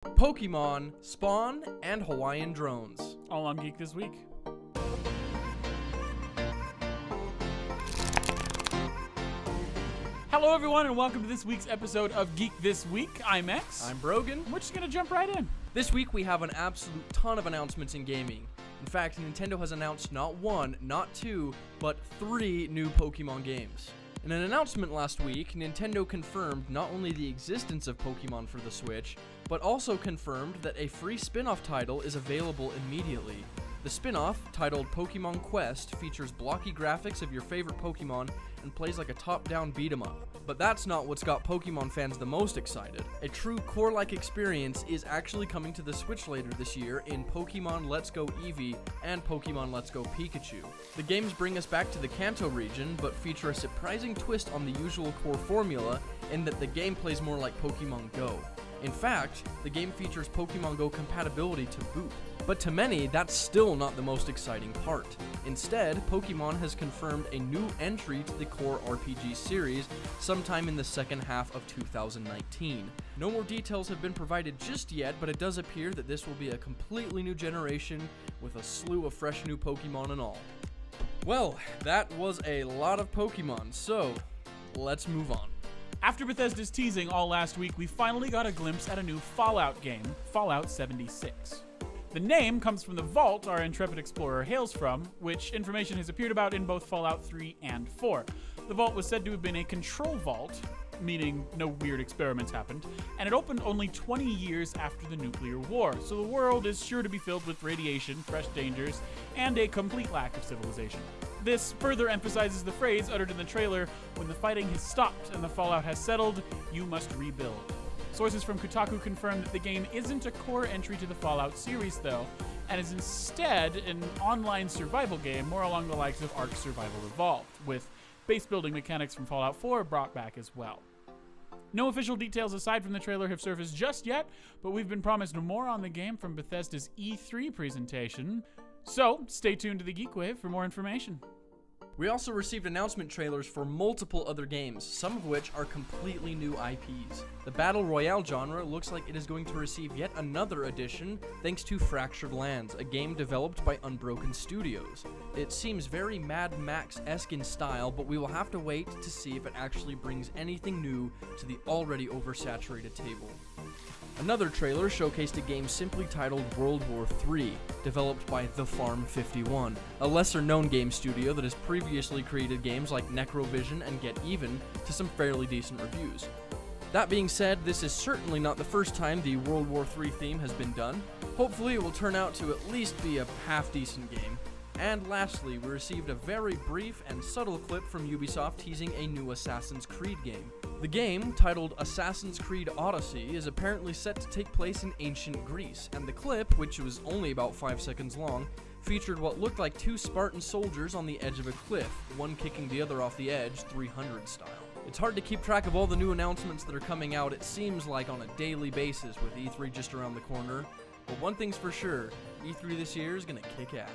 Pokemon, Spawn, and Hawaiian drones. All on Geek This Week. Hello everyone and welcome to this week's episode of Geek This Week. I'm X. I'm Brogan. We're just going to jump right in. This week we have an absolute ton of announcements in gaming. In fact, Nintendo has announced not one, not two, but 3 new Pokemon games. In an announcement last week, Nintendo confirmed not only the existence of Pokemon for the Switch, but also confirmed that a free spin-off title is available immediately. The spin-off, titled Pokemon Quest, features blocky graphics of your favorite Pokemon and plays like a top-down beat-em-up. But that's not what's got Pokemon fans the most excited. A true core-like experience is actually coming to the Switch later this year in Pokemon Let's Go Eevee and Pokemon Let's Go Pikachu. The games bring us back to the Kanto region, but feature a surprising twist on the usual core formula in that the game plays more like Pokemon Go. In fact, the game features Pokemon Go compatibility to boot. But to many, that's still not the most exciting part. Instead, Pokemon has confirmed a new entry to the core RPG series sometime in the second half of 2019. No more details have been provided just yet, but it does appear that this will be a completely new generation with a slew of fresh new Pokemon and all. Well, that was a lot of Pokemon, so let's move on. After Bethesda's teasing all last week, we finally got a glimpse at a new Fallout game, Fallout 76. The name comes from the vault our intrepid explorer hails from, which information has appeared about in both Fallout 3 and 4. The vault was said to have been a control vault, meaning no weird experiments happened, and it opened only 20 years after the nuclear war, so the world is sure to be filled with radiation, fresh dangers, and a complete lack of civilization. This further emphasizes the phrase uttered in the trailer, "When the fighting has stopped and the fallout has settled, you must rebuild." Sources from Kotaku confirm that the game isn't a core entry to the Fallout series, though, and is instead an online survival game more along the likes of Ark Survival Evolved, with base-building mechanics from Fallout 4 brought back as well. No official details aside from the trailer have surfaced just yet, but we've been promised more on the game from Bethesda's E3 presentation, so stay tuned to the Geekwave for more information. We also received announcement trailers for multiple other games, some of which are completely new IPs. The Battle Royale genre looks like it is going to receive yet another edition thanks to Fractured Lands, a game developed by Unbroken Studios. It seems very Mad Max-esque in style, but we will have to wait to see if it actually brings anything new to the already oversaturated table. Another trailer showcased a game simply titled World War III, developed by The Farm 51, a lesser-known game studio that has previously created games like Necrovision and Get Even to some fairly decent reviews. That being said, this is certainly not the first time the World War III theme has been done. Hopefully it will turn out to at least be a half-decent game. And lastly, we received a very brief and subtle clip from Ubisoft teasing a new Assassin's Creed game. The game, titled Assassin's Creed Odyssey, is apparently set to take place in ancient Greece, and the clip, which was only about 5 seconds long, featured what looked like 2 Spartan soldiers on the edge of a cliff, one kicking the other off the edge, 300 style. It's hard to keep track of all the new announcements that are coming out, it seems like on a daily basis with E3 just around the corner, but one thing's for sure, E3 this year is gonna kick ass.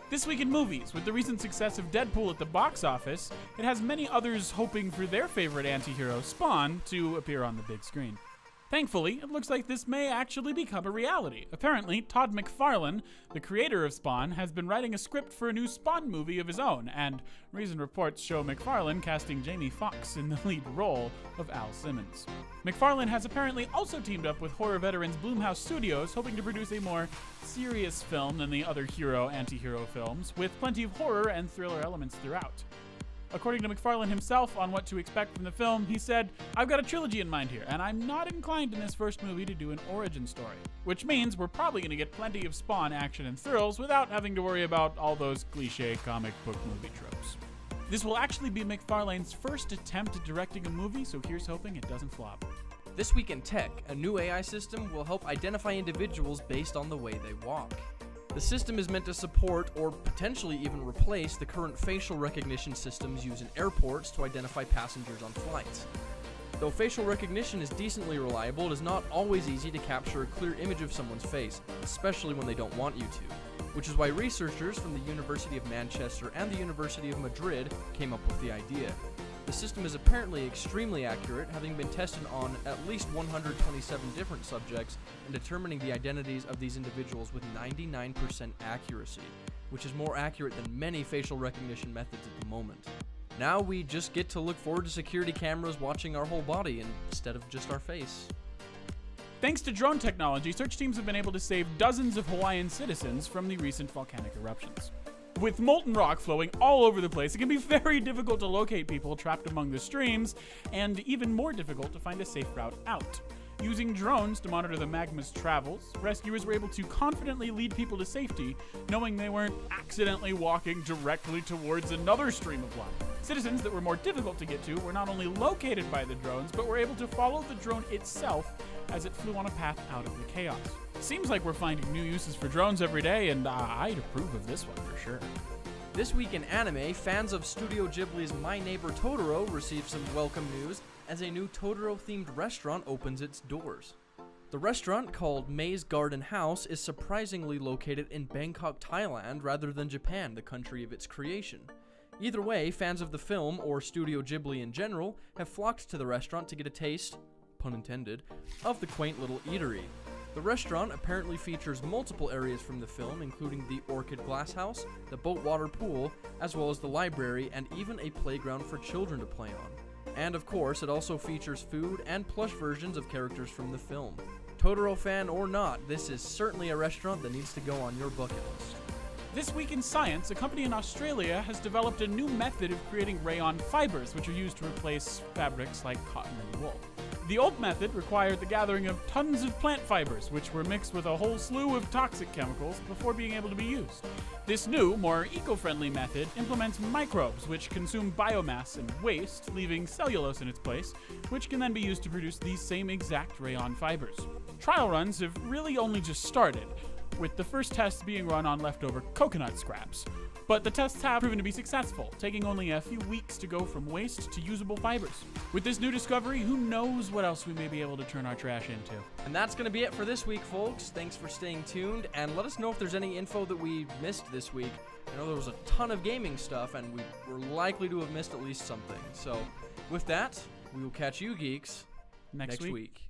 This week in movies, with the recent success of Deadpool at the box office, it has many others hoping for their favorite anti-hero, Spawn, to appear on the big screen. Thankfully, it looks like this may actually become a reality. Apparently, Todd McFarlane, the creator of Spawn, has been writing a script for a new Spawn movie of his own, and recent reports show McFarlane casting Jamie Foxx in the lead role of Al Simmons. McFarlane has apparently also teamed up with horror veterans Blumhouse Studios, hoping to produce a more serious film than the other hero-anti-hero films, with plenty of horror and thriller elements throughout. According to McFarlane himself on what to expect from the film, he said, "I've got a trilogy in mind here, and I'm not inclined in this first movie to do an origin story. Which means we're probably going to get plenty of Spawn action and thrills without having to worry about all those cliché comic book movie tropes." This will actually be McFarlane's first attempt at directing a movie, so here's hoping it doesn't flop. This week in tech, a new AI system will help identify individuals based on the way they walk. The system is meant to support or potentially even replace the current facial recognition systems used in airports to identify passengers on flights. Though facial recognition is decently reliable, it is not always easy to capture a clear image of someone's face, especially when they don't want you to, which is why researchers from the University of Manchester and the University of Madrid came up with the idea. The system is apparently extremely accurate, having been tested on at least 127 different subjects and determining the identities of these individuals with 99% accuracy, which is more accurate than many facial recognition methods at the moment. Now we just get to look forward to security cameras watching our whole body instead of just our face. Thanks to drone technology, search teams have been able to save dozens of Hawaiian citizens from the recent volcanic eruptions. With molten rock flowing all over the place, it can be very difficult to locate people trapped among the streams, and even more difficult to find a safe route out. Using drones to monitor the magma's travels, rescuers were able to confidently lead people to safety, knowing they weren't accidentally walking directly towards another stream of lava. Citizens that were more difficult to get to were not only located by the drones, but were able to follow the drone itself as it flew on a path out of the chaos. Seems like we're finding new uses for drones every day, and I'd approve of this one for sure. This week in anime, fans of Studio Ghibli's My Neighbor Totoro received some welcome news as a new Totoro-themed restaurant opens its doors. The restaurant, called May's Garden House, is surprisingly located in Bangkok, Thailand, rather than Japan, the country of its creation. Either way, fans of the film, or Studio Ghibli in general, have flocked to the restaurant to get a taste, pun intended, of the quaint little eatery. The restaurant apparently features multiple areas from the film, including the Orchid Glasshouse, the Boatwater Pool, as well as the library, and even a playground for children to play on. And of course, it also features food and plush versions of characters from the film. Totoro fan or not, this is certainly a restaurant that needs to go on your bucket list. This week in science, a company in Australia has developed a new method of creating rayon fibers, which are used to replace fabrics like cotton and wool. The old method required the gathering of tons of plant fibers, which were mixed with a whole slew of toxic chemicals before being able to be used. This new, more eco-friendly method implements microbes, which consume biomass and waste, leaving cellulose in its place, which can then be used to produce these same exact rayon fibers. Trial runs have really only just started, with the first tests being run on leftover coconut scraps. But the tests have proven to be successful, taking only a few weeks to go from waste to usable fibers. With this new discovery, who knows what else we may be able to turn our trash into. And that's going to be it for this week, folks. Thanks for staying tuned, and let us know if there's any info that we missed this week. I know there was a ton of gaming stuff, and we were likely to have missed at least something. So, with that, we will catch you geeks Next week.